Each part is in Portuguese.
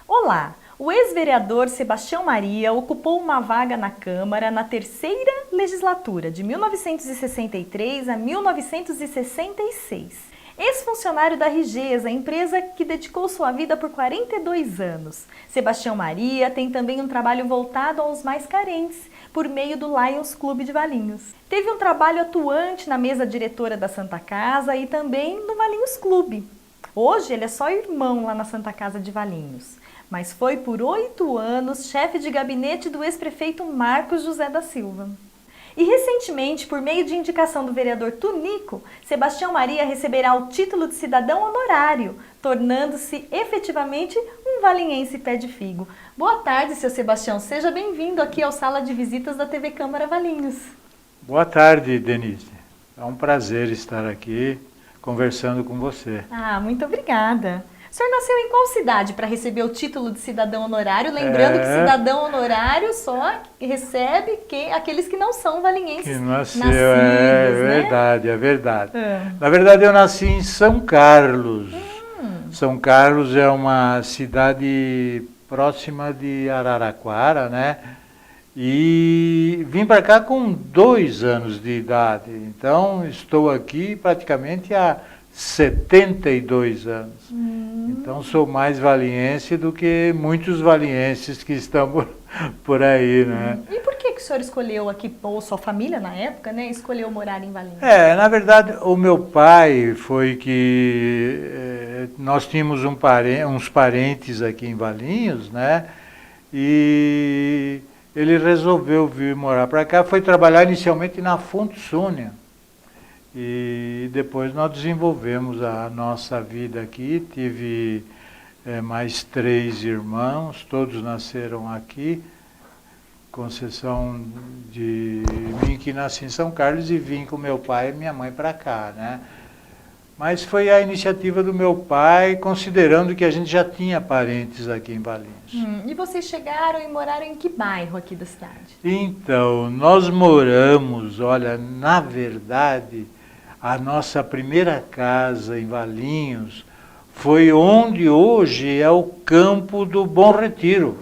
Olá! O ex-vereador Sebastião Maria ocupou uma vaga na Câmara na terceira legislatura, de 1963 a 1966. Ex-funcionário da Rigesa, empresa que dedicou sua vida por 42 anos. Sebastião Maria tem também um trabalho voltado aos mais carentes, por meio do Lions Clube de Valinhos. Teve um trabalho atuante na mesa diretora da Santa Casa e também no Valinhos Clube. Hoje ele é só irmão lá na Santa Casa de Valinhos, mas foi por 8 anos chefe de gabinete do ex-prefeito Marcos José da Silva. E recentemente, por meio de indicação do vereador Tunico, Sebastião Maria receberá o título de cidadão honorário, tornando-se efetivamente um valinhense pé de figo. Boa tarde, seu Sebastião. Seja bem-vindo aqui ao Sala de Visitas da TV Câmara Valinhos. Boa tarde, Denise. É um prazer estar aqui conversando com você. Muito obrigada. O senhor nasceu em qual cidade para receber o título de cidadão honorário? Lembrando que cidadão honorário só recebe aqueles que não são valinhenses que nasceu, nascidos, verdade, é verdade. Na verdade, eu nasci em São Carlos. São Carlos é uma cidade próxima de Araraquara, né? E vim para cá com 2 anos de idade. Então, estou aqui praticamente há 72 anos. Então sou mais valinhense do que muitos valinhenses que estão por aí, né? E por que o senhor escolheu aqui, ou sua família na época, né, escolheu morar em Valinhos? Na verdade, o meu pai foi que nós tínhamos uns parentes aqui em Valinhos, né? E ele resolveu vir morar para cá, foi trabalhar inicialmente na Fonte Sônia. E depois nós desenvolvemos a nossa vida aqui, tive mais 3 irmãos, todos nasceram aqui, com exceção de mim que nasci em São Carlos e vim com meu pai e minha mãe para cá, né? Mas foi a iniciativa do meu pai, considerando que a gente já tinha parentes aqui em Valinhos. E vocês chegaram e moraram em que bairro aqui da cidade? Então, nós moramos, olha, na verdade, a nossa primeira casa em Valinhos foi onde hoje é o campo do Bom Retiro.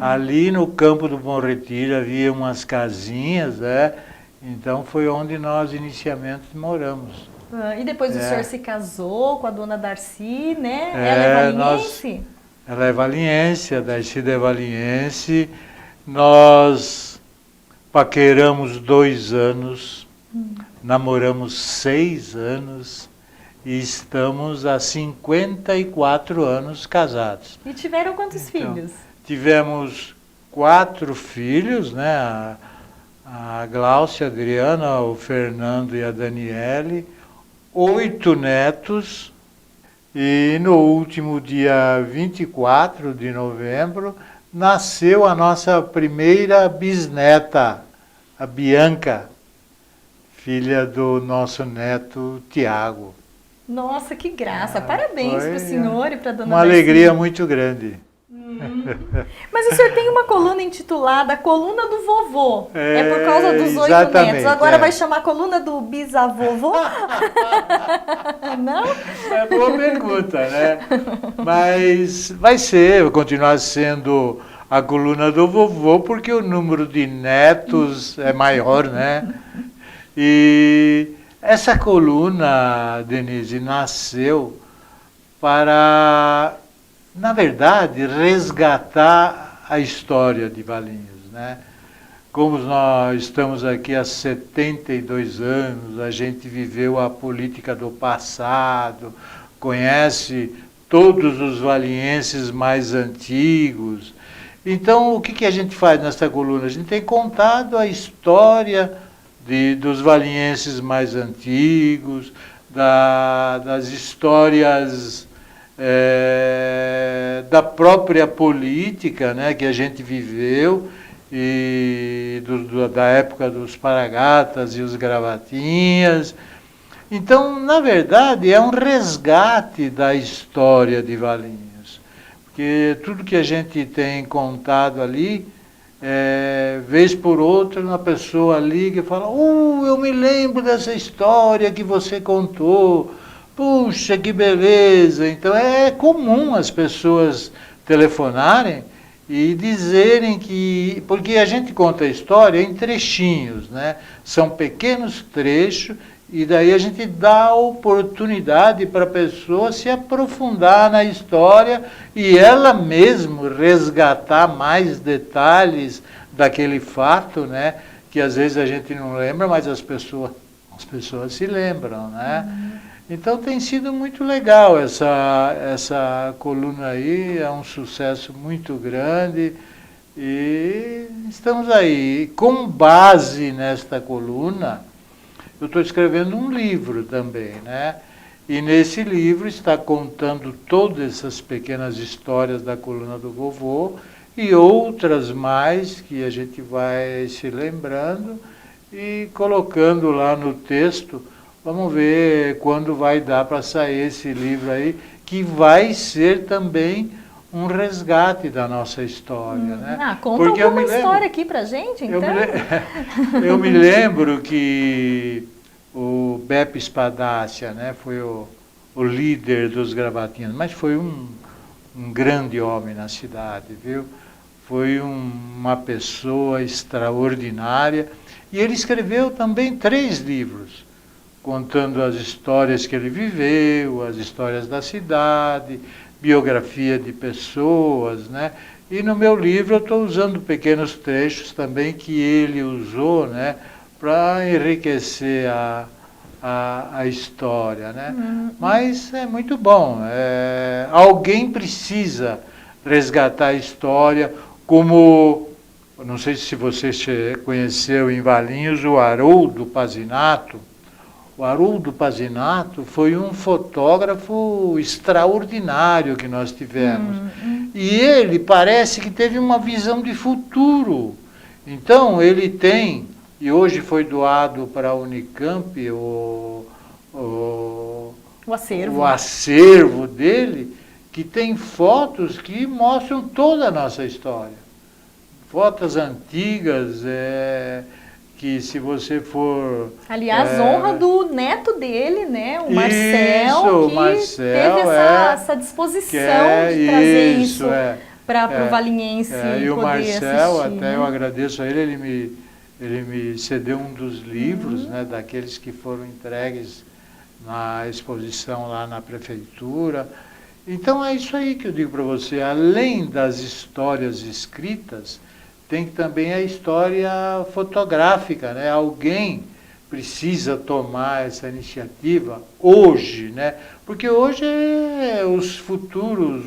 Ali no campo do Bom Retiro havia umas casinhas, né? Então foi onde nós inicialmente moramos. E depois o senhor se casou com a dona Darcy, né? Ela é valinhense? Ela é valinhense, a Darcy é valinhense. Nós paqueramos 2 anos. Namoramos 6 anos e estamos há 54 anos casados. E tiveram quantos filhos? Tivemos 4 filhos, né? A Gláucia, a Adriana, o Fernando e a Daniele, 8 netos. E no último dia 24 de novembro nasceu a nossa primeira bisneta, a Bianca, filha do nosso neto Tiago. Nossa, que graça! Parabéns para o senhor e para a dona Uma Darcy. alegria muito grande. Mas o senhor tem uma coluna intitulada Coluna do Vovô. É por causa dos 8 exatamente, netos. Agora vai chamar Coluna do Bisavovô? Não? É boa pergunta, né? Mas vai continuar sendo a coluna do vovô, porque o número de netos é maior, né? E essa coluna, Denise, nasceu para, na verdade, resgatar a história de Valinhos, né? Como nós estamos aqui há 72 anos, a gente viveu a política do passado, conhece todos os valinhenses mais antigos. Então, o que a gente faz nessa coluna? A gente tem contado a história dos valinhenses mais antigos, das histórias da própria política, né, que a gente viveu, e da época dos Paragatas e os Gravatinhas. Então, na verdade, é um resgate da história de Valinhos. Porque tudo que a gente tem contado ali, vez por outra, uma pessoa liga e fala: eu me lembro dessa história que você contou. Puxa, que beleza! Então, é comum as pessoas telefonarem e dizerem que... Porque a gente conta a história em trechinhos, né? São pequenos trechos, e daí a gente dá a oportunidade para a pessoa se aprofundar na história e ela mesmo resgatar mais detalhes daquele fato, né? Que às vezes a gente não lembra, mas as pessoas se lembram, né? Então tem sido muito legal essa coluna aí, é um sucesso muito grande e estamos aí. Com base nesta coluna, eu estou escrevendo um livro também, né? E nesse livro está contando todas essas pequenas histórias da coluna do vovô e outras mais que a gente vai se lembrando e colocando lá no texto. Vamos ver quando vai dar para sair esse livro aí, que vai ser também um resgate da nossa história, né? Conta porque alguma história aqui pra gente, então. Eu me lembro que o Beppe Spadaccia, né, foi o líder dos gravatinhos, mas foi um grande homem na cidade, viu? Foi uma pessoa extraordinária e ele escreveu também 3 livros, contando as histórias que ele viveu, as histórias da cidade, biografia de pessoas, né? E no meu livro eu estou usando pequenos trechos também que ele usou, né, para enriquecer a história, né? Mas é muito bom. Alguém precisa resgatar a história, como, não sei se você conheceu em Valinhos, o Haroldo Pazinato. O Haroldo Pazinato foi um fotógrafo extraordinário que nós tivemos. E ele parece que teve uma visão de futuro. Então, ele tem, e hoje foi doado para a Unicamp, o acervo dele, que tem fotos que mostram toda a nossa história. Fotos antigas, que se você for... Aliás, honra do neto dele, né? O Marcel, que teve essa disposição de trazer isso para o valinhense e o Marcel, assistir, até eu agradeço a ele, ele me cedeu um dos livros, né, daqueles que foram entregues na exposição lá na prefeitura. Então é isso aí que eu digo para você, além das histórias escritas, tem também a história fotográfica, né? Alguém precisa tomar essa iniciativa hoje, né? Porque hoje os futuros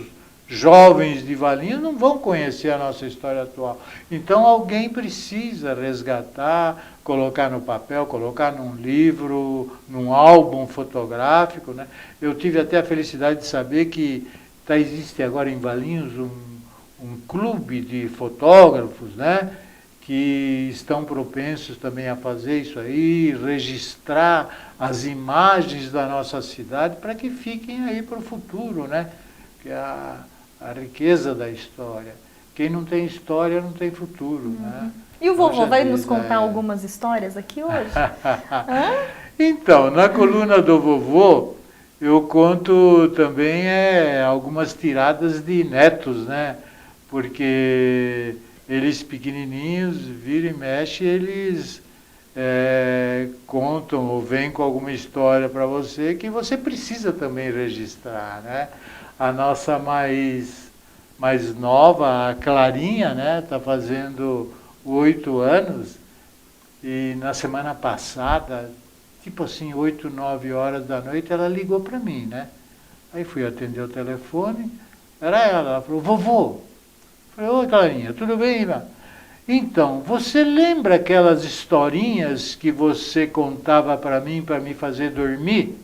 jovens de Valinhos não vão conhecer a nossa história atual. Então alguém precisa resgatar, colocar no papel, colocar num livro, num álbum fotográfico, né? Eu tive até a felicidade de saber que existe agora em Valinhos um clube de fotógrafos, né, que estão propensos também a fazer isso aí, registrar as imagens da nossa cidade para que fiquem aí para o futuro, né, que é a riqueza da história. Quem não tem história não tem futuro, né? E o vovô vai nos contar algumas histórias aqui hoje? Então, na coluna do vovô, eu conto também algumas tiradas de netos, né? Porque eles pequenininhos, vira e mexe, eles contam ou vêm com alguma história para você que você precisa também registrar, né? A nossa mais nova, a Clarinha, né, está fazendo 8 anos e na semana passada, tipo assim, 8, 9 horas da noite, ela ligou para mim, né? Aí fui atender o telefone, era ela falou: vovô. Falei: oi, Clarinha, tudo bem, irmã? Então, você lembra aquelas historinhas que você contava para mim fazer dormir?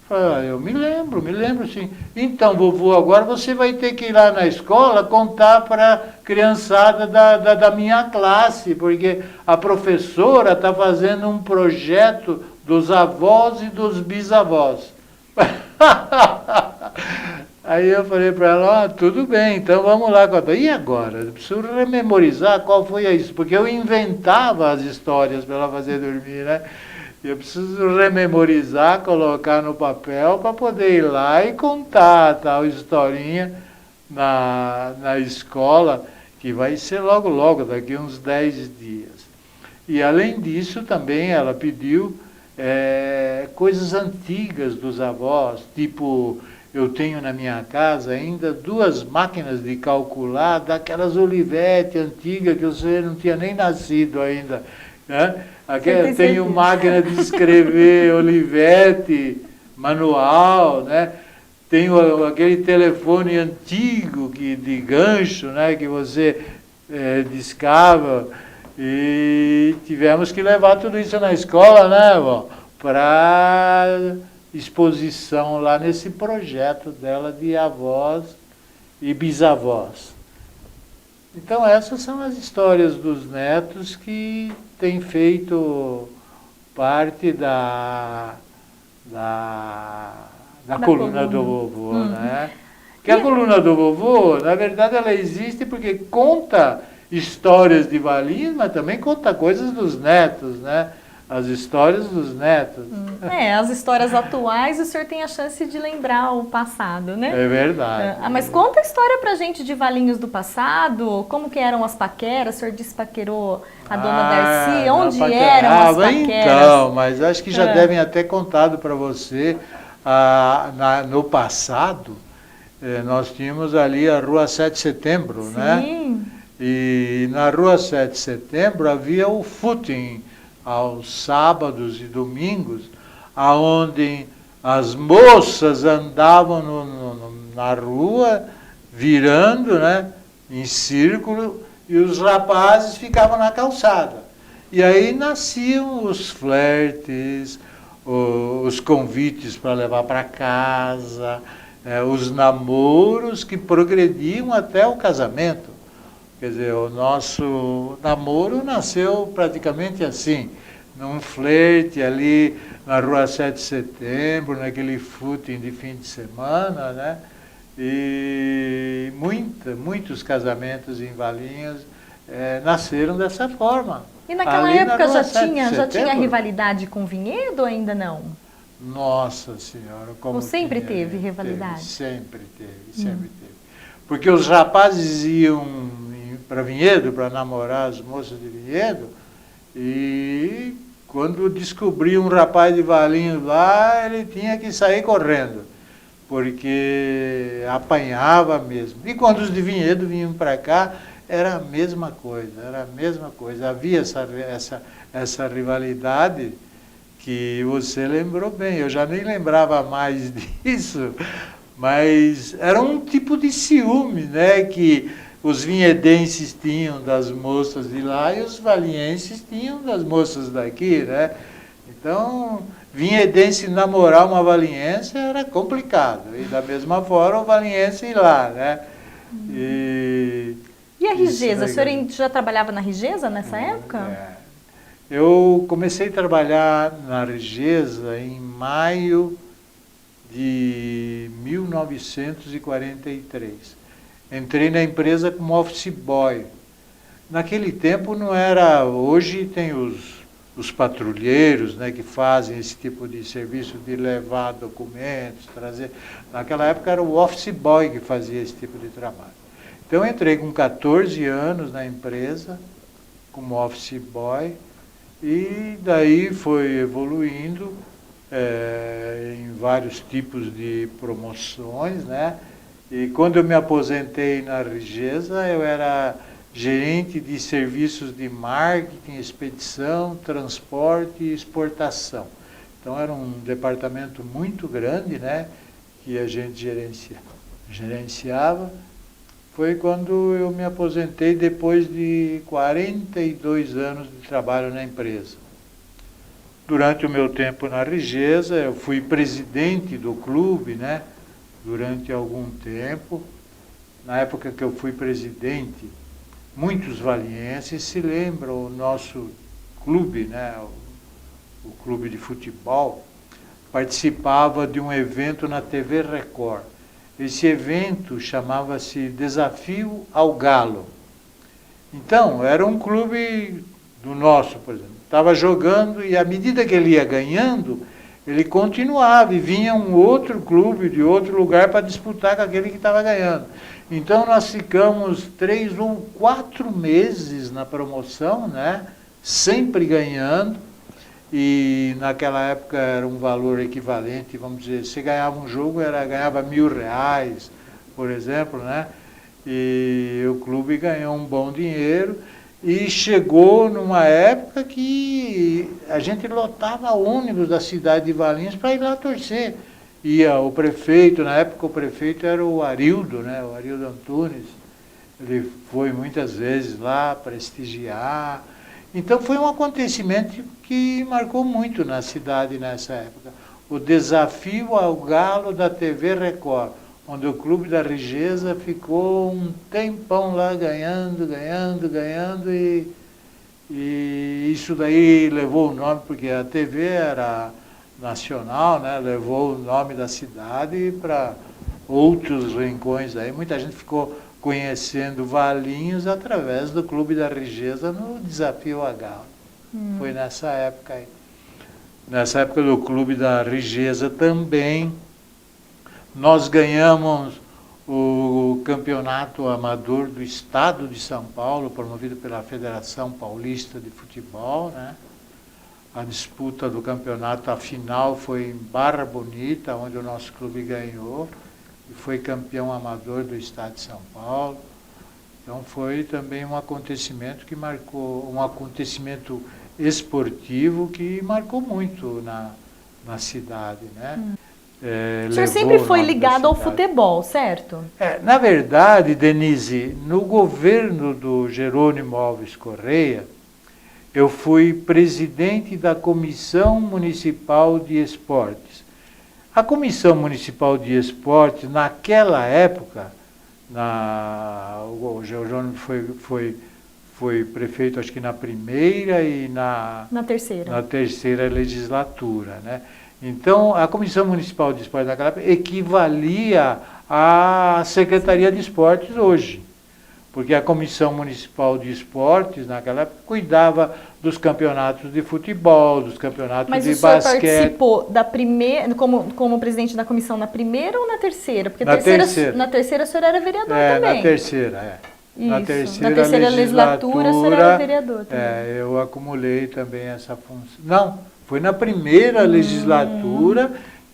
Falei: eu me lembro sim. Então, vovô, agora você vai ter que ir lá na escola contar para a criançada da minha classe, porque a professora está fazendo um projeto dos avós e dos bisavós. Aí eu falei para ela, tudo bem, então vamos lá. E agora? Eu preciso rememorizar qual foi isso, porque eu inventava as histórias para ela fazer dormir, né? Eu preciso rememorizar, colocar no papel para poder ir lá e contar tal historinha na escola, que vai ser logo, logo, daqui uns 10 dias. E além disso, também ela pediu coisas antigas dos avós, tipo, eu tenho na minha casa ainda 2 máquinas de calcular, daquelas Olivetti antigas, que você não tinha nem nascido ainda, né? Tenho máquina de escrever Olivetti, manual, né? Tenho aquele telefone antigo de gancho, né? Que você discava. E tivemos que levar tudo isso na escola, né, para exposição lá nesse projeto dela de avós e bisavós. Então essas são as histórias dos netos que têm feito parte da coluna do vovô, né? Que a coluna do vovô, na verdade, ela existe porque conta histórias de Valinhos, mas também conta coisas dos netos, né? As histórias dos netos. As histórias atuais, o senhor tem a chance de lembrar o passado, né? É verdade. Mas conta a história pra gente de Valinhos do passado, como que eram as paqueras, o senhor disse que paquerou a dona Darcy, onde eram as paqueras? Então, mas acho que já devem até contado para você, no passado, nós tínhamos ali a Rua 7 de Setembro, Sim. Né? E na Rua 7 de Setembro havia o footing aos sábados e domingos, aonde as moças andavam na rua, virando, né, em círculo, e os rapazes ficavam na calçada. E aí nasciam os flertes, os convites para levar para casa, os namoros que progrediam até o casamento. Quer dizer, o nosso namoro nasceu praticamente assim, num flerte ali na Rua 7 de Setembro, naquele footing de fim de semana, né? E muitos casamentos em Valinhos nasceram dessa forma. E naquela época já tinha rivalidade com Vinhedo ou ainda não? Nossa Senhora, como ou sempre teve rivalidade? Sempre teve. Porque os rapazes iam para Vinhedo, para namorar as moças de Vinhedo, e quando descobriam um rapaz de Valinhos lá, ele tinha que sair correndo, porque apanhava mesmo. E quando os de Vinhedo vinham para cá, era a mesma coisa. Havia essa rivalidade que você lembrou bem. Eu já nem lembrava mais disso, mas era um tipo de ciúme, né, que os vinhedenses tinham das moças de lá e os valienses tinham das moças daqui, né? Então, vinhedense namorar uma valiense era complicado. E da mesma forma o valiense ir lá, né? E a Rigesa? O senhor já trabalhava na Rigesa nessa época? Eu comecei a trabalhar na Rigesa em maio de 1943. Entrei na empresa como office boy. Naquele tempo não era... Hoje tem os patrulheiros, né, que fazem esse tipo de serviço de levar documentos, trazer... Naquela época era o office boy que fazia esse tipo de trabalho. Então eu entrei com 14 anos na empresa, como office boy, e daí foi evoluindo em vários tipos de promoções, né? E quando eu me aposentei na Rigesa, eu era gerente de serviços de marketing, expedição, transporte e exportação. Então era um departamento muito grande, né, que a gente gerenciava. Foi quando eu me aposentei depois de 42 anos de trabalho na empresa. Durante o meu tempo na Rigesa, eu fui presidente do clube, né, durante algum tempo. Na época que eu fui presidente, muitos valienses se lembram o nosso clube, né, o clube de futebol, participava de um evento na TV Record. Esse evento chamava-se Desafio ao Galo. Então, era um clube do nosso, por exemplo. Estava jogando e, à medida que ele ia ganhando, ele continuava e vinha um outro clube de outro lugar para disputar com aquele que estava ganhando. Então, nós ficamos 3 ou 4 meses na promoção, né? Sempre ganhando. E naquela época era um valor equivalente, vamos dizer, se ganhava um jogo, ganhava R$1.000, por exemplo, né? E o clube ganhou um bom dinheiro e chegou numa época que a gente lotava ônibus da cidade de Valinhos para ir lá torcer. Ia o prefeito, na época o prefeito era o Arildo, né? O Arildo Antunes, ele foi muitas vezes lá prestigiar. Então foi um acontecimento que marcou muito na cidade nessa época. O Desafio ao Galo da TV Record, onde o Clube da Rigesa ficou um tempão lá ganhando, e isso daí levou o nome, porque a TV era nacional, né? Levou o nome da cidade para outros rincões aí. Muita gente ficou conhecendo Valinhos através do Clube da Rigesa no Desafio a Galo. Foi nessa época aí. Nessa época do Clube da Rigesa também, nós ganhamos o campeonato amador do Estado de São Paulo, promovido pela Federação Paulista de Futebol, né? A disputa do campeonato, a final foi em Barra Bonita, onde o nosso clube ganhou, e foi campeão amador do Estado de São Paulo. Então foi também um acontecimento que marcou, um acontecimento esportivo que marcou muito na cidade, né? O senhor sempre foi ligado ao futebol, certo? Na verdade, Denise, no governo do Jerônimo Alves Correia, eu fui presidente da Comissão Municipal de Esportes. A Comissão Municipal de Esportes, naquela época, o Jerônimo foi prefeito, acho que na primeira e na terceira legislatura, né? Então, a Comissão Municipal de Esportes naquela época equivalia à Secretaria de Esportes hoje, porque a Comissão Municipal de Esportes naquela época cuidava dos campeonatos de futebol, dos campeonatos de basquete. Mas o senhor participou da primeira, como presidente da comissão, na primeira ou na terceira? Porque na terceira o senhor era vereador também. Na terceira, Isso. Na terceira legislatura o senhor era vereador também. Eu acumulei também essa função. Não, foi na primeira legislatura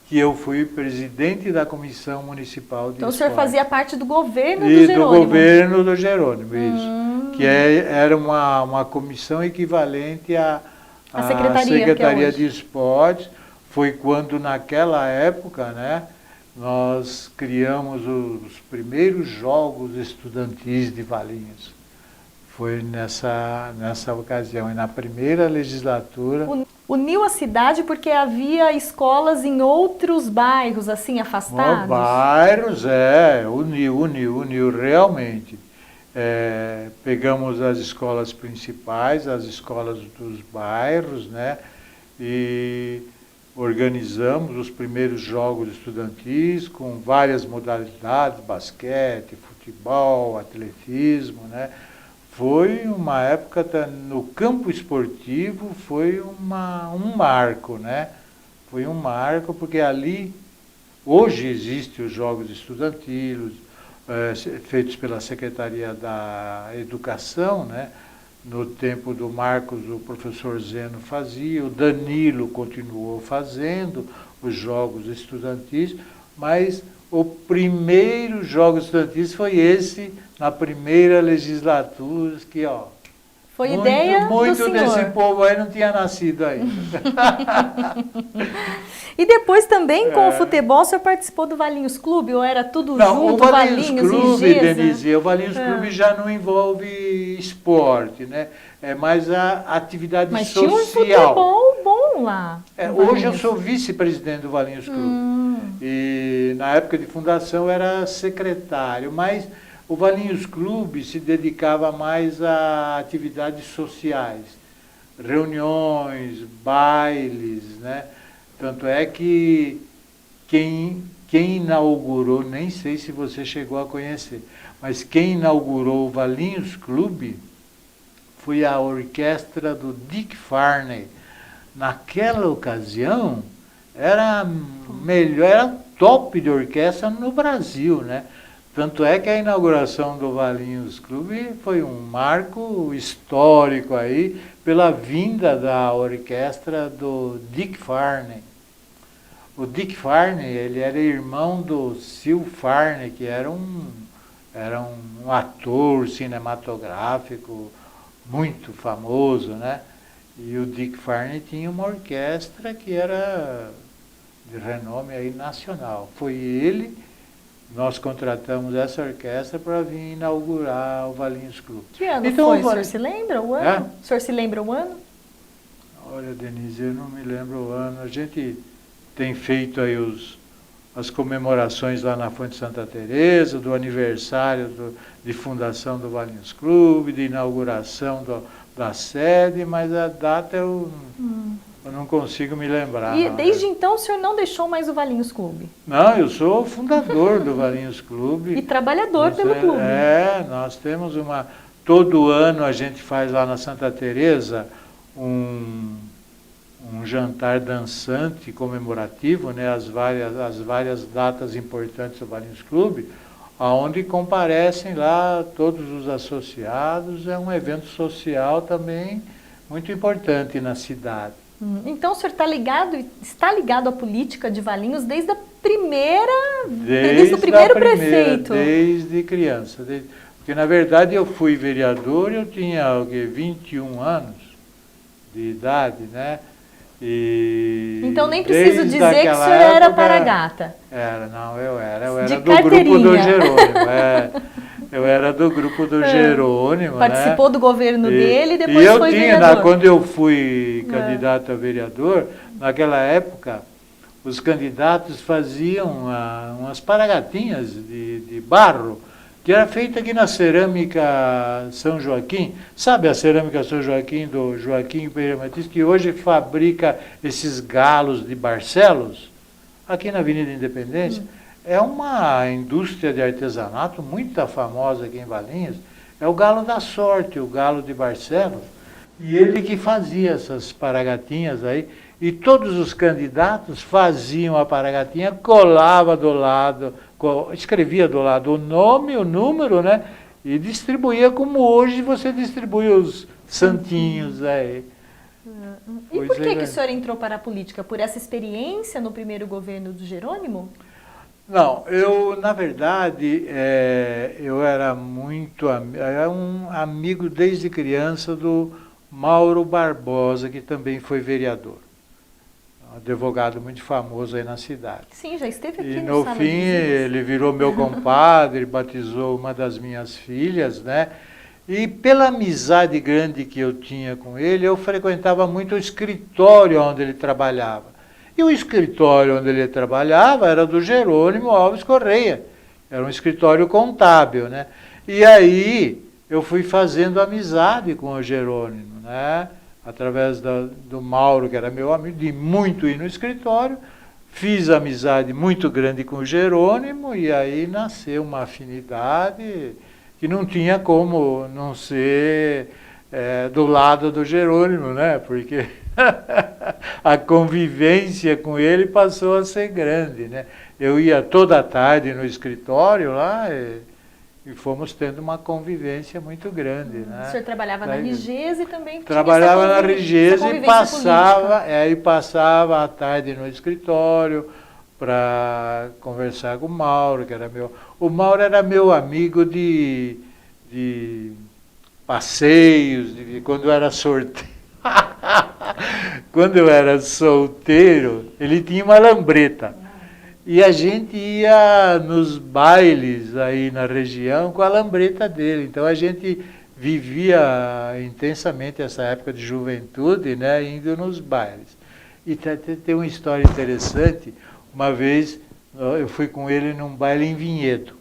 que eu fui presidente da Comissão Municipal de Esportes. Então o senhor fazia parte do governo do Jerônimo? Do governo do Jerônimo, isso. Que era uma comissão equivalente à Secretaria de Esportes. Foi quando, naquela época, né, nós criamos os primeiros jogos estudantis de Valinhos. Foi nessa ocasião, e na primeira legislatura. Uniu a cidade porque havia escolas em outros bairros, assim, afastados? Bairros, uniu realmente. Pegamos as escolas principais, as escolas dos bairros, né? E organizamos os primeiros jogos estudantis com várias modalidades, basquete, futebol, atletismo, né? Foi uma época, no campo esportivo, foi um marco, né? Foi um marco porque ali, hoje existem os jogos estudantis, feitos pela Secretaria da Educação, né? No tempo do Marcos, o professor Zeno fazia, o Danilo continuou fazendo os jogos estudantis, mas o primeiro jogo estudantil foi esse, na primeira legislatura, que, foi ideia do senhor. Muito desse povo aí não tinha nascido ainda. E depois também, com o futebol, o senhor participou do Valinhos Clube, ou era tudo junto, o Valinhos Clube, Denise, o Valinhos Clube já não envolve esporte, né? É mais a atividade social. Mas tinha um futebol bom lá. Hoje eu sou vice-presidente do Valinhos Clube. E na época de fundação era secretário, mas o Valinhos Clube se dedicava mais a atividades sociais. reuniões, bailes, né? Tanto é que quem inaugurou, nem sei se você chegou a conhecer, mas quem inaugurou o Valinhos Clube foi a orquestra do Dick Farney. Naquela ocasião, era melhor, era top de orquestra no Brasil, né? Tanto é que a inauguração do Valinhos Clube foi um marco histórico aí, pela vinda da orquestra do Dick Farney. O Dick Farney, ele era irmão do Sil Farney, que era um ator cinematográfico muito famoso, né? E o Dick Farney tinha uma orquestra que era de renome aí nacional. Foi ele, nós contratamos essa orquestra para vir inaugurar o Valinhos Clube. Que ano foi? O senhor se lembra o ano? É? O senhor se lembra o ano? Olha, Denise, eu não me lembro o ano. A gente tem feito aí as comemorações lá na Fonte Santa Teresa, do aniversário de fundação do Valinhos Clube, de inauguração da sede, mas a data eu não consigo me lembrar. E desde então o senhor não deixou mais o Valinhos Clube? Não, eu sou o fundador do Valinhos Clube. E trabalhador pelo clube. Nós temos todo ano a gente faz lá na Santa Teresa um jantar dançante comemorativo, né, as várias datas importantes do Valinhos Clube, onde comparecem lá todos os associados. É um evento social também muito importante na cidade. Então o senhor está ligado à política de Valinhos desde o primeiro prefeito? Desde criança. Porque na verdade eu fui vereador, eu tinha 21 anos de idade, né? Então nem preciso dizer que o senhor era Paragata. Eu era do grupo do Jerônimo. Eu era do grupo do Jerônimo. Participou do governo dele e depois foi vereador. vereador. Quando eu fui candidato a vereador, naquela época, os candidatos faziam umas paragatinhas de barro, que era feita aqui na Cerâmica São Joaquim. Sabe a Cerâmica São Joaquim, do Joaquim Pereira Matias, que hoje fabrica esses galos de Barcelos, aqui na Avenida Independência? É uma indústria de artesanato muito famosa aqui em Valinhos. É o galo da sorte, o galo de Barcelos. E ele que fazia essas paragatinhas aí. E todos os candidatos faziam a paragatinha, colava do lado, escrevia do lado o nome, o número, né? E distribuía como hoje você distribui os santinhos aí. E por que o senhor entrou para a política? Por essa experiência no primeiro governo do Jerônimo? Não, na verdade, eu era um amigo desde criança do Mauro Barbosa, que também foi vereador. Um advogado muito famoso aí na cidade. Sim, já esteve aqui no fim, ele virou meu compadre, batizou uma das minhas filhas, né? E pela amizade grande que eu tinha com ele, eu frequentava muito o escritório onde ele trabalhava. E o escritório onde ele trabalhava era do Jerônimo Alves Correia. Era um escritório contábil, né? E aí eu fui fazendo amizade com o Jerônimo, né? Através do Mauro, que era meu amigo, de muito ir no escritório. Fiz amizade muito grande com o Jerônimo e aí nasceu uma afinidade que não tinha como não ser do lado do Jerônimo, né? Porque a convivência com ele passou a ser grande, né? Eu ia toda tarde no escritório lá e fomos tendo uma convivência muito grande, né? O senhor trabalhava na Rigesa e também trabalhava na Rigesa e passava a tarde no escritório para conversar com o Mauro, que era o Mauro era meu amigo de passeios, quando eu era sorteio. Quando eu era solteiro, ele tinha uma lambreta. E a gente ia nos bailes aí na região com a lambreta dele. Então a gente vivia intensamente essa época de juventude, né, indo nos bailes. E tem uma história interessante. Uma vez eu fui com ele num baile em Vinhedo.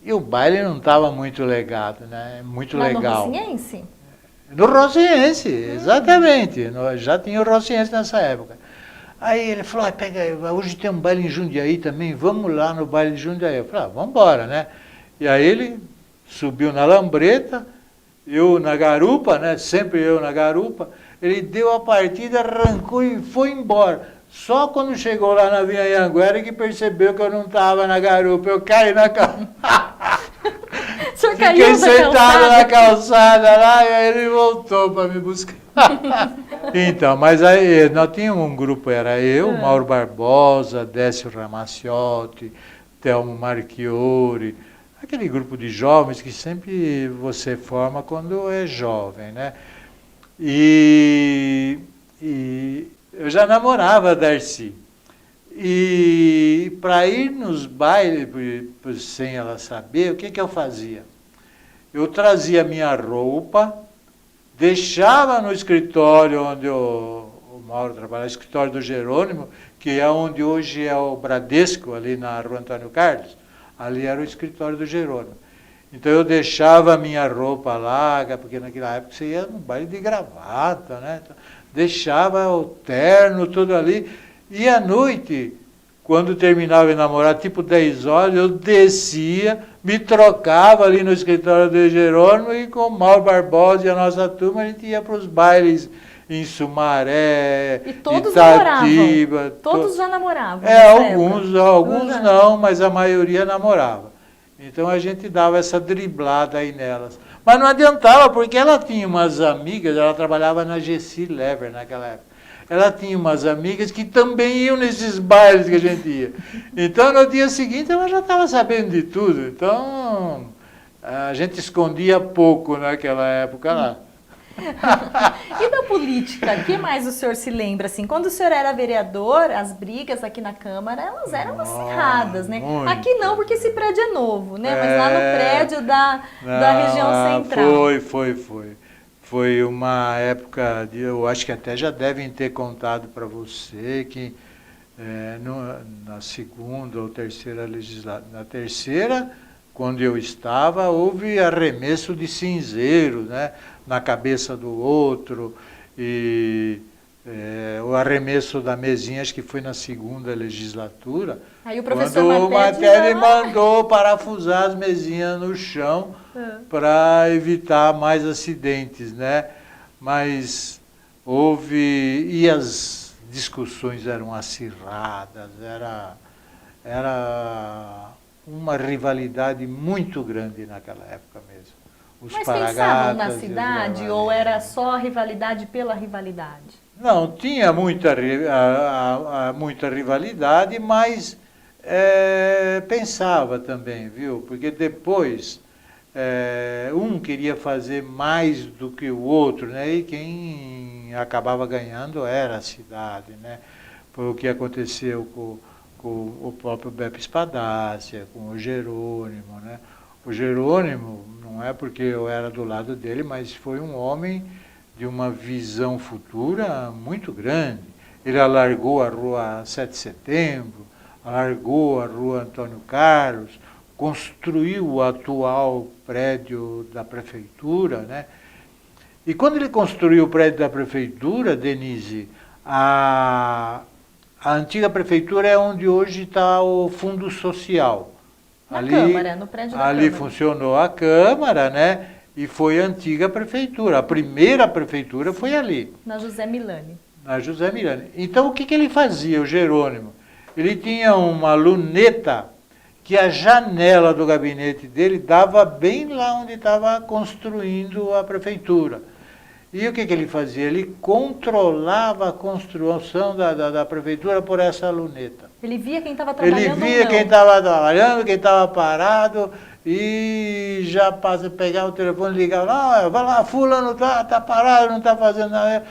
E o baile não estava muito legal, né? Muito legal. No Rocinhense? No Rosiense, exatamente. Já tinha o Rosiense nessa época. Aí ele falou, pega, hoje tem um baile em Jundiaí também, vamos lá no baile de Jundiaí. Eu falei, vamos embora, né? E aí ele subiu na lambreta, eu na garupa, né? Sempre eu na garupa. Ele deu a partida, arrancou e foi embora. Só quando chegou lá na Via Anhanguera que percebeu que eu não estava na garupa. Eu caí na calçada. Fiquei sentado na calçada lá e aí ele voltou para me buscar. Então, mas aí nós tínhamos um grupo, era eu, Mauro Barbosa, Décio Ramaciotti, Telmo Marchiori, aquele grupo de jovens que sempre você forma quando é jovem, né? E eu já namorava a Darcy. E para ir nos bailes, sem ela saber, o que eu fazia? Eu trazia minha roupa, deixava no escritório onde o Mauro trabalhava, o escritório do Jerônimo, que é onde hoje é o Bradesco, ali na Rua Antônio Carlos. Ali era o escritório do Jerônimo. Então eu deixava a minha roupa larga, porque naquela época você ia no baile de gravata, né? Deixava o terno, tudo ali. E à noite, quando terminava de namorar, tipo 10 horas, eu descia, me trocava ali no escritório do Jerônimo e com o Mauro Barbosa e a nossa turma, a gente ia para os bailes em Sumaré, e todos Itatiba. Namoravam. Todos já namoravam. Alguns não, mas a maioria namorava. Então a gente dava essa driblada aí nelas. Mas não adiantava, porque ela tinha umas amigas, ela trabalhava na GC Lever naquela época. Ela tinha umas amigas que também iam nesses bailes que a gente ia. Então, no dia seguinte, ela já estava sabendo de tudo. Então, a gente escondia pouco naquela época lá. E da política, o que mais o senhor se lembra? Assim, quando o senhor era vereador, as brigas aqui na Câmara, elas eram acirradas, né? Muito. Aqui não, porque esse prédio é novo, né? Mas lá no prédio da região central. Foi uma época, eu acho que até já devem ter contado para você que na segunda ou terceira legislatura, na terceira, quando eu estava, houve arremesso de cinzeiro, né, na cabeça do outro, e o arremesso da mesinha, acho que foi na segunda legislatura, aí o professor quando o Matéria mandou parafusar as mesinhas no chão para evitar mais acidentes, né? Mas houve, e as discussões eram acirradas, era uma rivalidade muito grande naquela época mesmo. Mas pensavam na cidade ou era só rivalidade pela rivalidade? Não, tinha muita rivalidade, mas pensava também, viu? Porque depois um queria fazer mais do que o outro, né? E quem acabava ganhando era a cidade, né? Foi o que aconteceu com o próprio Beppe Espadácia, com o Jerônimo, né? O Jerônimo, não é porque eu era do lado dele, mas foi um homem de uma visão futura muito grande. Ele alargou a Rua 7 de Setembro, alargou a Rua Antônio Carlos, construiu o atual prédio da prefeitura, né? E quando ele construiu o prédio da prefeitura, Denise, a antiga prefeitura é onde hoje está o Fundo Social. Na Câmara, no prédio da Câmara. Ali funcionou a Câmara, né? E foi a antiga prefeitura. A primeira prefeitura foi ali. Na José Milani. Na José Milani. Então, o que ele fazia, o Jerônimo? Ele tinha uma luneta que a janela do gabinete dele dava bem lá onde estava construindo a prefeitura. E o que ele fazia? Ele controlava a construção da prefeitura por essa luneta. Ele via quem estava trabalhando. Ele via quem estava trabalhando, quem estava parado, e já pegava o telefone e ligava, vai lá, fulano tá parado, não está fazendo nada.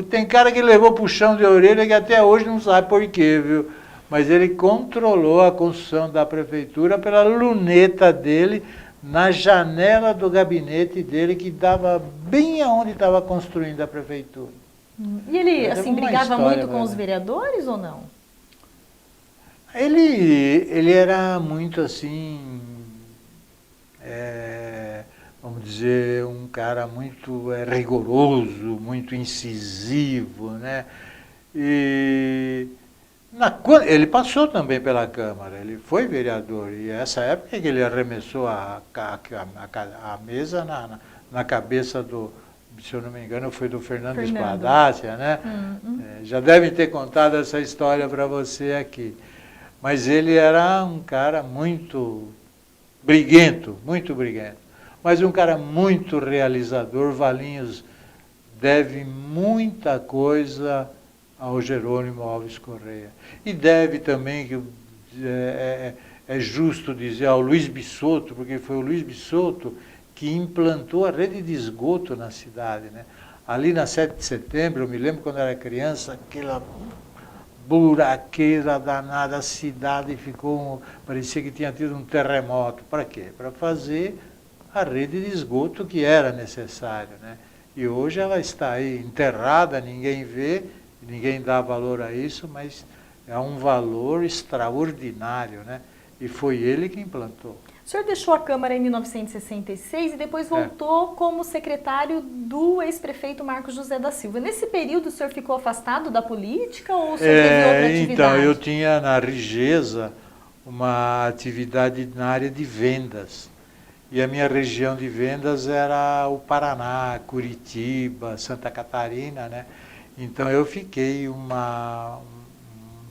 Tem cara que levou para o chão de orelha que até hoje não sabe por quê, viu? Mas ele controlou a construção da prefeitura pela luneta dele, na janela do gabinete dele, que dava bem aonde estava construindo a prefeitura. E ele, assim, brigava muito com os vereadores ou não? Ele era muito assim, vamos dizer, um cara muito rigoroso, muito incisivo, né? E ele passou também pela Câmara, ele foi vereador, e essa época que ele arremessou a mesa na cabeça do, se eu não me engano, foi do Fernando Espadácia, né? Já devem ter contado essa história para você aqui. Mas ele era um cara muito briguento, mas um cara muito realizador. Valinhos deve muita coisa ao Jerônimo Alves Correia. E deve também, que é justo dizer, ao Luiz Bisotto, porque foi o Luiz Bisotto que implantou a rede de esgoto na cidade, né? Ali na 7 de setembro, eu me lembro quando era criança, aquela buraqueira danada, a cidade ficou, parecia que tinha tido um terremoto. Para quê? Para fazer a rede de esgoto que era necessário, né? E hoje ela está aí enterrada, ninguém vê, ninguém dá valor a isso, mas é um valor extraordinário, né? E foi ele que implantou. O senhor deixou a Câmara em 1966 e depois voltou como secretário do ex-prefeito Marcos José da Silva. Nesse período o senhor ficou afastado da política ou o senhor teve outra atividade? Então, eu tinha na Rigesa uma atividade na área de vendas. E a minha região de vendas era o Paraná, Curitiba, Santa Catarina, né? Então eu fiquei um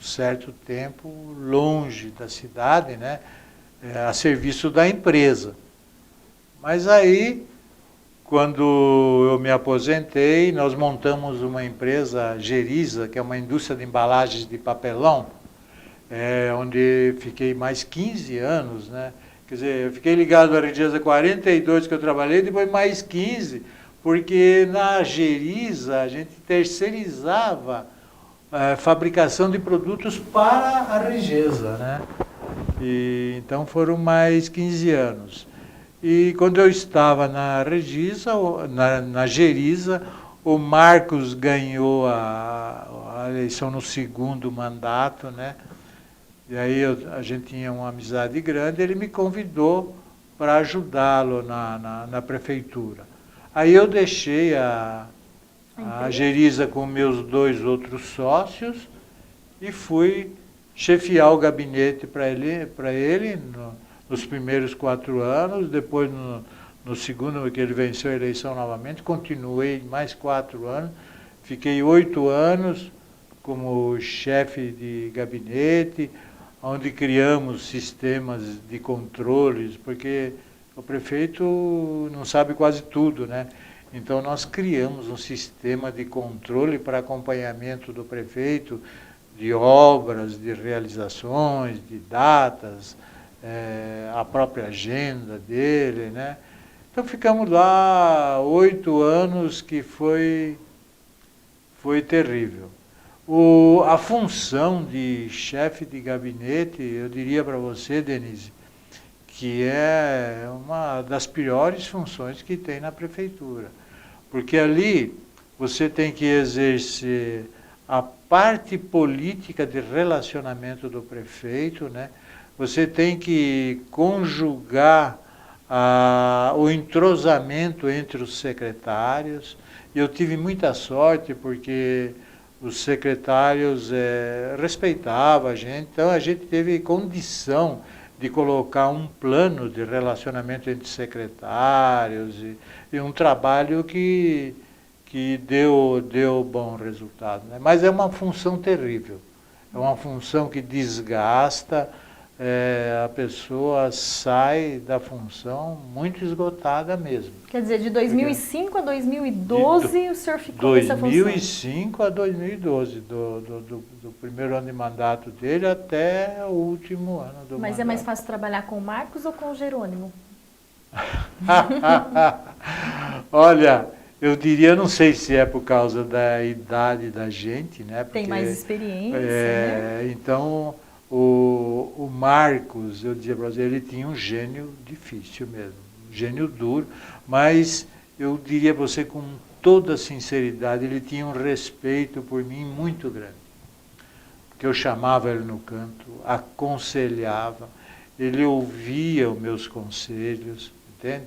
certo tempo longe da cidade, né? A serviço da empresa. Mas aí, quando eu me aposentei, nós montamos uma empresa, Geriza, que é uma indústria de embalagens de papelão, onde fiquei mais 15 anos, né? Quer dizer, eu fiquei ligado à Rigesa 42 que eu trabalhei, depois mais 15, porque na Geriza a gente terceirizava a fabricação de produtos para a Rigesa, né? E, então foram mais 15 anos. E quando eu estava na Geriza, o Marcos ganhou a eleição no segundo mandato, né? E aí a gente tinha uma amizade grande, ele me convidou para ajudá-lo na prefeitura. Aí eu deixei a Geriza com meus 2 outros sócios e fui chefiar o gabinete para ele nos primeiros 4 anos, depois no segundo, que ele venceu a eleição novamente, continuei mais 4 anos, fiquei 8 anos como chefe de gabinete, onde criamos sistemas de controles, porque o prefeito não sabe quase tudo, né? Então nós criamos um sistema de controle para acompanhamento do prefeito, de obras, de realizações, de datas, a própria agenda dele, né? Então ficamos lá 8 anos, que foi terrível. A função de chefe de gabinete, eu diria para você, Denise, que é uma das piores funções que tem na prefeitura. Porque ali você tem que exercer a parte política de relacionamento do prefeito, né? Você tem que conjugar o entrosamento entre os secretários. Eu tive muita sorte porque os secretários respeitavam a gente, então a gente teve condição de colocar um plano de relacionamento entre secretários e um trabalho que deu bom resultado, né? Mas é uma função terrível, é uma função que desgasta, a pessoa sai da função muito esgotada mesmo. Quer dizer, de 2005 a 2012 o senhor ficou nessa função? 2005 a 2012, do primeiro ano de mandato dele até o último ano do mandato. Mas é mais fácil trabalhar com o Marcos ou com o Jerônimo? Olha, eu diria, não sei se é por causa da idade da gente, né? Porque, tem mais experiência, né? Então, o Marcos, eu dizia para você, ele tinha um gênio difícil mesmo, um gênio duro, mas eu diria para você com toda sinceridade, ele tinha um respeito por mim muito grande. Porque eu chamava ele no canto, aconselhava, ele ouvia os meus conselhos, entende?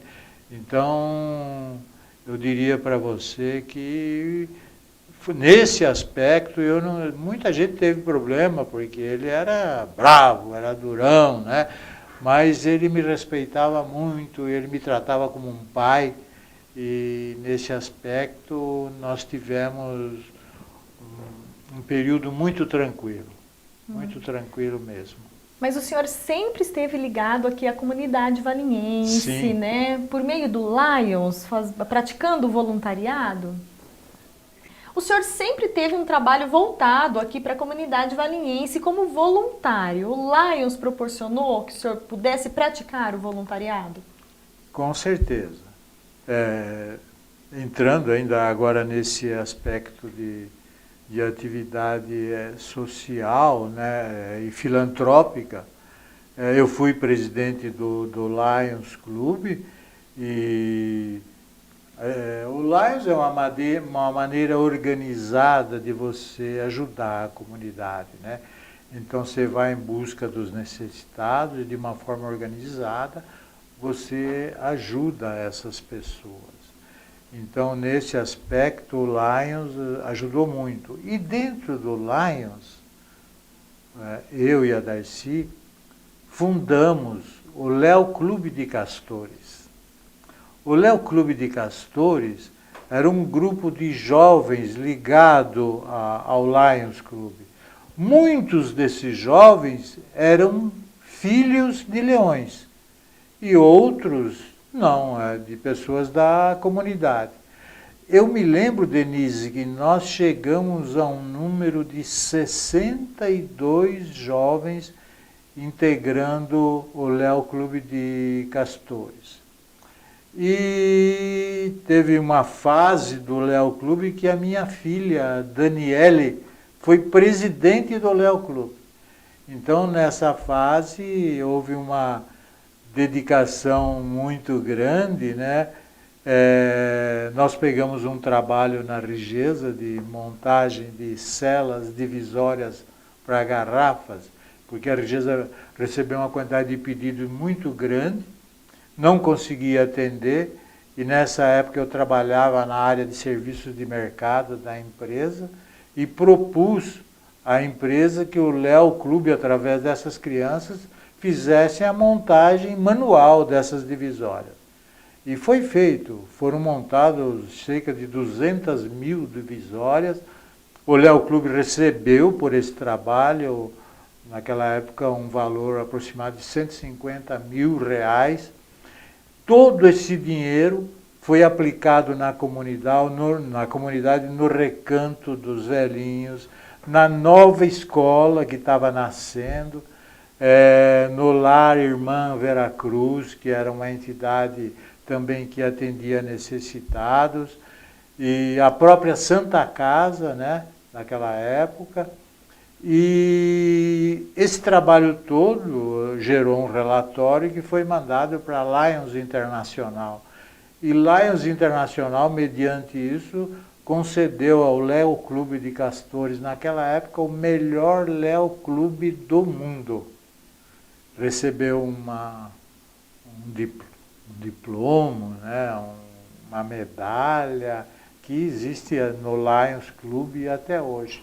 Então, eu diria para você que nesse aspecto muita gente teve problema, porque ele era bravo, era durão, né? Mas ele me respeitava muito, ele me tratava como um pai, e nesse aspecto nós tivemos um período muito tranquilo mesmo. Mas o senhor sempre esteve ligado aqui à comunidade valinhense, Sim. né? Por meio do Lions, praticando o voluntariado? O senhor sempre teve um trabalho voltado aqui para a comunidade valinhense como voluntário. O Lions proporcionou que o senhor pudesse praticar o voluntariado? Com certeza. Entrando ainda agora nesse aspecto de atividade social, né, e filantrópica, eu fui presidente do Lions Club, e o Lions é uma maneira organizada de você ajudar a comunidade, né? Então você vai em busca dos necessitados e de uma forma organizada você ajuda essas pessoas. Então, nesse aspecto, o Lions ajudou muito. E dentro do Lions, eu e a Darcy fundamos o Léo Clube de Castores. O Léo Clube de Castores era um grupo de jovens ligado ao Lions Clube. Muitos desses jovens eram filhos de leões e outros não, de pessoas da comunidade. Eu me lembro, Denise, que nós chegamos a um número de 62 jovens integrando o Léo Clube de Castores. E teve uma fase do Léo Clube que a minha filha, Daniele, foi presidente do Léo Clube. Então, nessa fase, houve uma dedicação muito grande, né? Nós pegamos um trabalho na Rigesa de montagem de celas divisórias para garrafas, porque a Rigesa recebeu uma quantidade de pedidos muito grande, não conseguia atender, e nessa época eu trabalhava na área de serviços de mercado da empresa e propus à empresa que o Léo Clube, através dessas crianças, fizessem a montagem manual dessas divisórias. E foi feito, foram montados cerca de 200.000 divisórias. O Léo Clube recebeu por esse trabalho, naquela época, um valor aproximado de R$150 mil. Todo esse dinheiro foi aplicado na comunidade, no Recanto dos Velhinhos, na nova escola que estava nascendo, no Lar Irmã Veracruz, que era uma entidade também que atendia necessitados, e a própria Santa Casa, né, naquela época. E esse trabalho todo gerou um relatório que foi mandado para a Lions Internacional. E Lions Internacional, mediante isso, concedeu ao Léo Clube de Castores, naquela época, o melhor Léo Clube do mundo. Recebeu um diploma, né, uma medalha que existe no Lions Clube até hoje.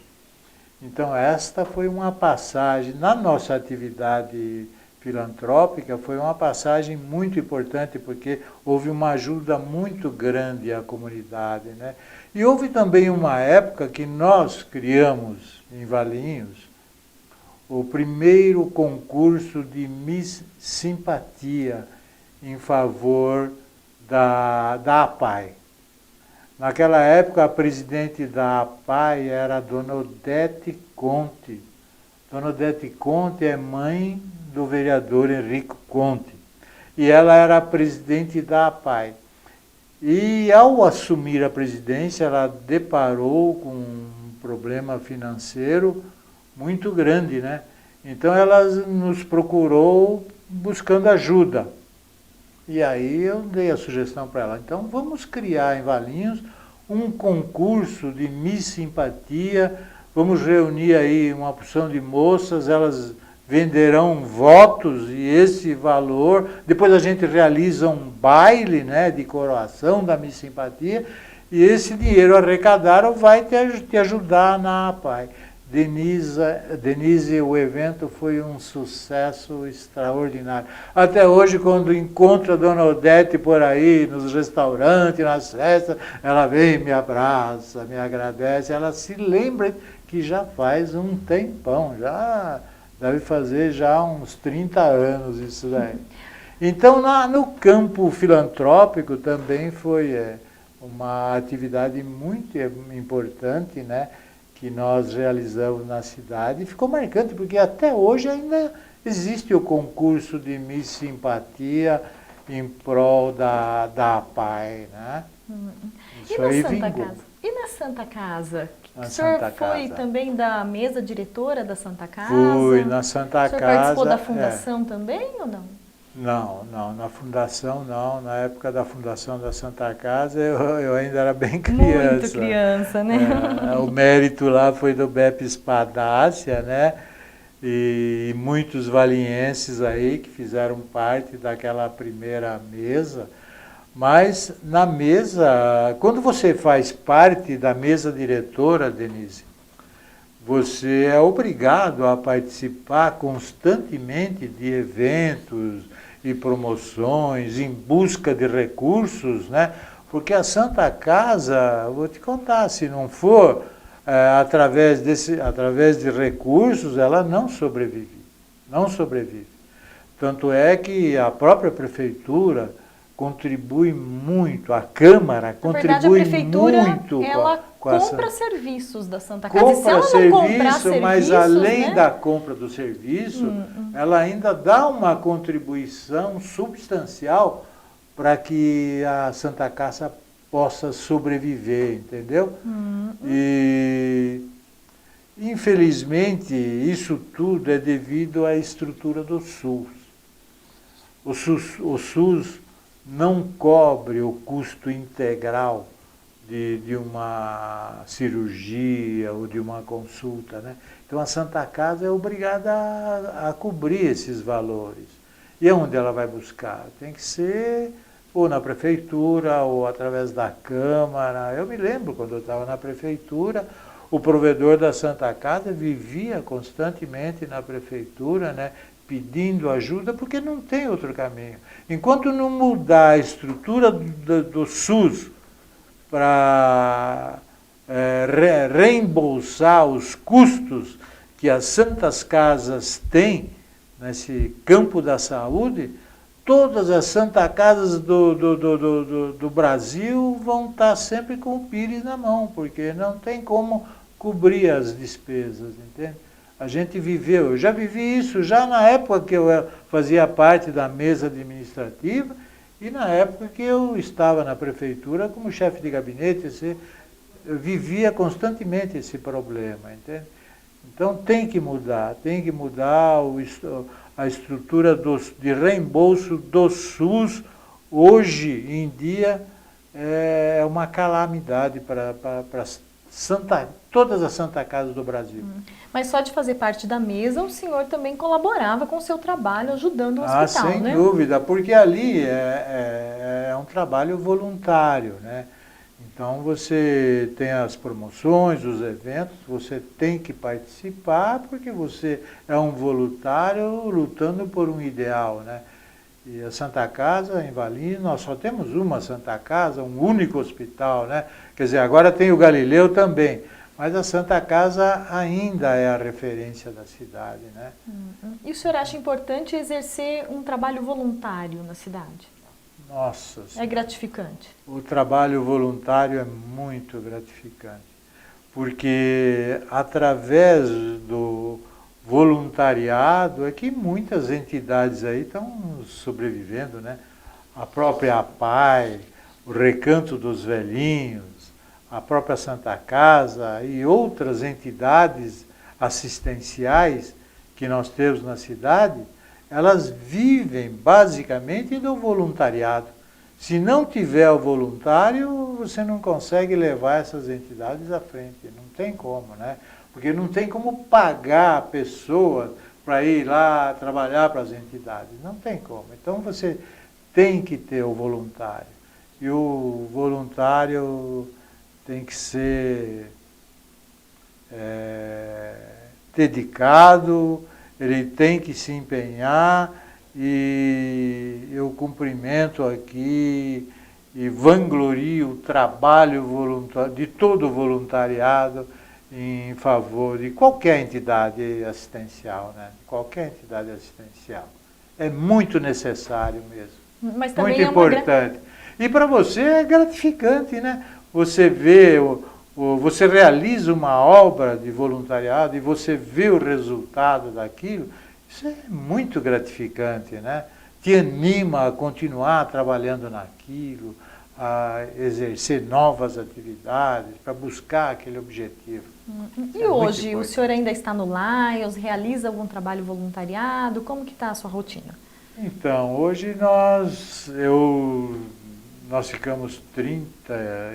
Então esta foi uma passagem, na nossa atividade filantrópica, foi uma passagem muito importante, porque houve uma ajuda muito grande à comunidade, né? E houve também uma época que nós criamos em Valinhos o primeiro concurso de Miss Simpatia em favor da APAI. Naquela época, a presidente da APAI era a Dona Odete Conte. Dona Odete Conte é mãe do vereador Henrico Conte. E ela era a presidente da APAI. E ao assumir a presidência, ela deparou com um problema financeiro muito grande, né? Então ela nos procurou buscando ajuda. E aí eu dei a sugestão para ela, então vamos criar em Valinhos um concurso de Miss Simpatia, vamos reunir aí uma porção de moças, elas venderão votos e esse valor, depois a gente realiza um baile, né, de coroação da Miss Simpatia, e esse dinheiro arrecadado vai te ajudar na APAE. Denise, o evento foi um sucesso extraordinário. Até hoje, quando encontro a Dona Odete por aí, nos restaurantes, nas festas, ela vem, me abraça, me agradece, ela se lembra que já faz um tempão, já deve fazer já uns 30 anos isso daí. Então, no campo filantrópico também foi uma atividade muito importante, né, que nós realizamos na cidade. E ficou marcante, porque até hoje ainda existe o concurso de Miss Simpatia em prol da APAE, né? Isso aí vingou. E na Santa Casa? O senhor foi também da mesa diretora da Santa Casa? Fui na Santa Casa. O senhor participou da fundação também ou não? Não, na fundação não. Na época da fundação da Santa Casa eu ainda era bem criança. Muito criança, né? O mérito lá foi do Beppe Espadácia, né? E muitos valienses aí que fizeram parte daquela primeira mesa. Mas na mesa, quando você faz parte da mesa diretora, Denise, você é obrigado a participar constantemente de eventos e promoções em busca de recursos, né? Porque a Santa Casa, vou te contar, se não for através de recursos, ela não sobrevive. Não sobrevive. Tanto é que a própria prefeitura contribui muito, a Câmara contribui muito com essa... compra serviços da Santa Casa. Compra serviço, mas além da compra do serviço, ela ainda dá uma contribuição substancial para que a Santa Casa possa sobreviver, entendeu? E, infelizmente, isso tudo é devido à estrutura do SUS. O SUS não cobre o custo integral de uma cirurgia ou de uma consulta, né? Então a Santa Casa é obrigada a cobrir esses valores. E onde ela vai buscar? Tem que ser ou na prefeitura ou através da Câmara. Eu me lembro, quando eu estava na prefeitura, o provedor da Santa Casa vivia constantemente na prefeitura, né, pedindo ajuda, porque não tem outro caminho. Enquanto não mudar a estrutura do SUS para reembolsar os custos que as Santas Casas têm nesse campo da saúde, todas as Santas Casas do Brasil vão estar sempre com o pires na mão, porque não tem como cobrir as despesas, entende? A gente viveu, eu já vivi isso já na época que eu fazia parte da mesa administrativa e na época que eu estava na prefeitura como chefe de gabinete, eu vivia constantemente esse problema, entende? Então tem que mudar a estrutura de reembolso do SUS, hoje em dia é uma calamidade para todas as Santas Casas do Brasil. Mas só de fazer parte da mesa, o senhor também colaborava com o seu trabalho, ajudando o hospital, sem né? Sem dúvida, porque ali é um trabalho voluntário, né? Então você tem as promoções, os eventos, você tem que participar porque você é um voluntário lutando por um ideal, né? E a Santa Casa, em Valinhos, nós só temos uma Santa Casa, um único hospital, né? Quer dizer, agora tem o Galileu também, mas a Santa Casa ainda é a referência da cidade, né? E o senhor acha importante exercer um trabalho voluntário na cidade? Nossa Senhora. É gratificante? O trabalho voluntário é muito gratificante, porque através do voluntariado é que muitas entidades aí estão sobrevivendo, né? A própria APAE, o Recanto dos Velhinhos, a própria Santa Casa e outras entidades assistenciais que nós temos na cidade, elas vivem basicamente do voluntariado. Se não tiver o voluntário, você não consegue levar essas entidades à frente, não tem como, né? Porque não tem como pagar a pessoa para ir lá trabalhar para as entidades. Não tem como. Então você tem que ter o voluntário. E o voluntário tem que ser dedicado, ele tem que se empenhar, e eu cumprimento aqui e vanglorio o trabalho de todo o voluntariado em favor de qualquer entidade assistencial, né? Qualquer entidade assistencial. É muito necessário mesmo. Mas também muito importante. E para você é gratificante, né? Você vê, você realiza uma obra de voluntariado e você vê o resultado daquilo, isso é muito gratificante, né? Te anima a continuar trabalhando naquilo, a exercer novas atividades, para buscar aquele objetivo. E hoje, o senhor ainda está no Lions, realiza algum trabalho voluntariado? Como que está a sua rotina? Então, hoje nós ficamos 30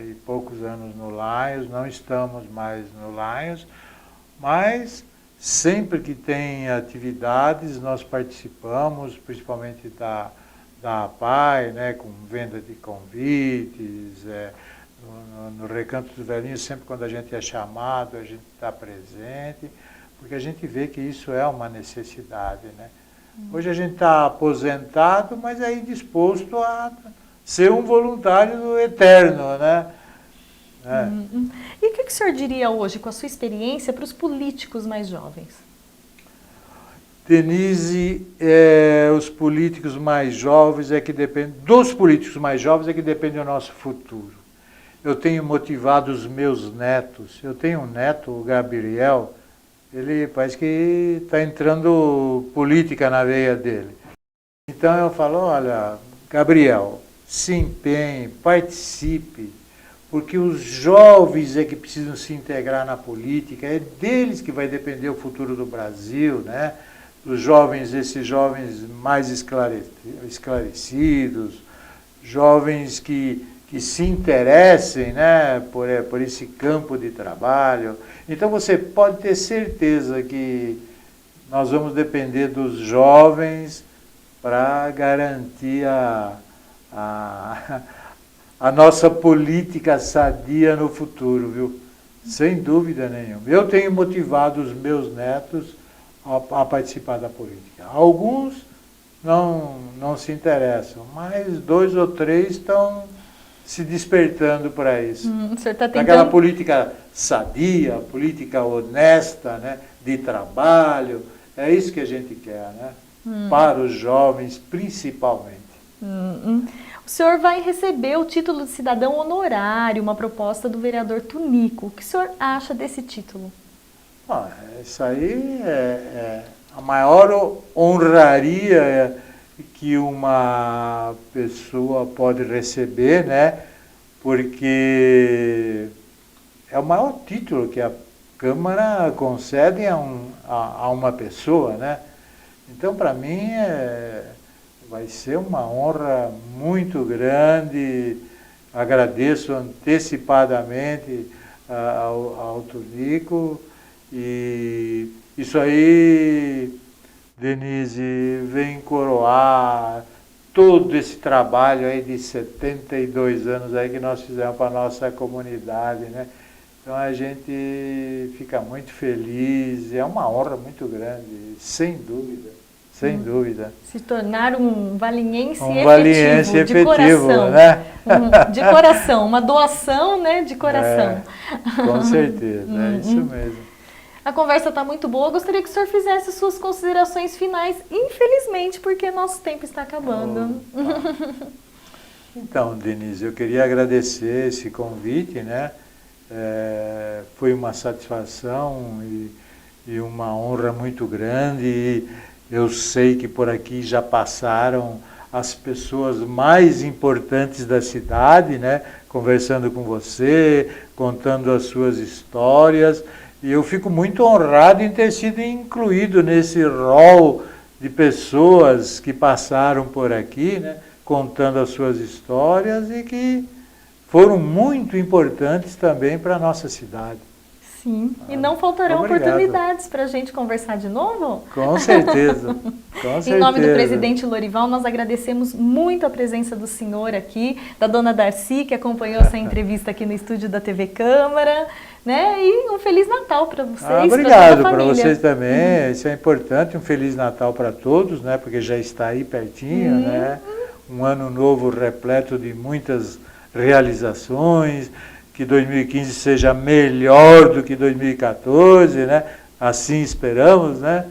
e poucos anos no Lions, não estamos mais no Lions, mas sempre que tem atividades nós participamos, principalmente da APAI, né, com venda de convites, no Recanto dos Velhinhos, sempre quando a gente é chamado, a gente está presente, porque a gente vê que isso é uma necessidade, né? Hoje a gente está aposentado, mas aí disposto a ser um voluntário eterno, né? E o que o senhor diria hoje, com a sua experiência, para os políticos mais jovens? Denise, os políticos mais jovens dos políticos mais jovens é que depende do nosso futuro. Eu tenho motivado os meus netos. Eu tenho um neto, o Gabriel, ele parece que está entrando política na veia dele. Então eu falo, olha, Gabriel, se empenhe, participe, porque os jovens é que precisam se integrar na política, é deles que vai depender o futuro do Brasil, né? Os jovens, esses jovens mais esclarecidos, jovens que se interessem, né, por esse campo de trabalho. Então você pode ter certeza que nós vamos depender dos jovens para garantir a nossa política sadia no futuro, viu? Sem dúvida nenhuma. Eu tenho motivado os meus netos a participar da política. Alguns não se interessam, mas 2 ou 3 estão se despertando para isso. O senhor está tentando... Aquela política sadia, política honesta, né, de trabalho, é isso que a gente quer, né? Para os jovens, principalmente. O senhor vai receber o título de cidadão honorário, uma proposta do vereador Tunico. O que o senhor acha desse título? Isso aí é a maior honraria que uma pessoa pode receber, né? Porque é o maior título que a Câmara concede a uma pessoa, né? Então, para mim, vai ser uma honra muito grande. Agradeço antecipadamente ao Tunico. E isso aí, Denise, vem coroar todo esse trabalho aí de 72 anos aí que nós fizemos para a nossa comunidade, né? Então a gente fica muito feliz, é uma honra muito grande, sem dúvida, sem dúvida. Se tornar um valinhense efetivo, de coração, né? De coração, uma doação, né, de coração. Com certeza, é isso mesmo. A conversa está muito boa, gostaria que o senhor fizesse suas considerações finais, infelizmente, porque nosso tempo está acabando. Então, Denise, eu queria agradecer esse convite, né? Foi uma satisfação e uma honra muito grande. E eu sei que por aqui já passaram as pessoas mais importantes da cidade, né? Conversando com você, contando as suas histórias. E eu fico muito honrado em ter sido incluído nesse rol de pessoas que passaram por aqui, né, contando as suas histórias e que foram muito importantes também para a nossa cidade. Sim, e não faltarão Obrigado. oportunidades para a gente conversar de novo? Com certeza. Em nome do presidente Lorival, nós agradecemos muito a presença do senhor aqui, da dona Darcy, que acompanhou essa entrevista aqui no estúdio da TV Câmara, né? E um Feliz Natal para vocês. Obrigado para vocês também. Isso é importante, um Feliz Natal para todos, né? Porque já está aí pertinho, né? Um ano novo repleto de muitas realizações, que 2015 seja melhor do que 2014, né? Assim esperamos, né?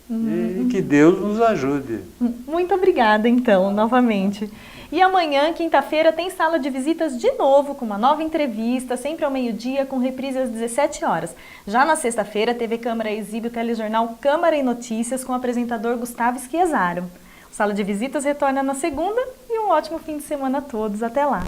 E que Deus nos ajude. Muito obrigada, então, novamente. E amanhã, quinta-feira, tem sala de visitas de novo, com uma nova entrevista, sempre ao meio-dia, com reprise às 17 horas. Já na sexta-feira, a TV Câmara exibe o telejornal Câmara em Notícias, com o apresentador Gustavo Schiesaro. Sala de visitas retorna na segunda e um ótimo fim de semana a todos. Até lá!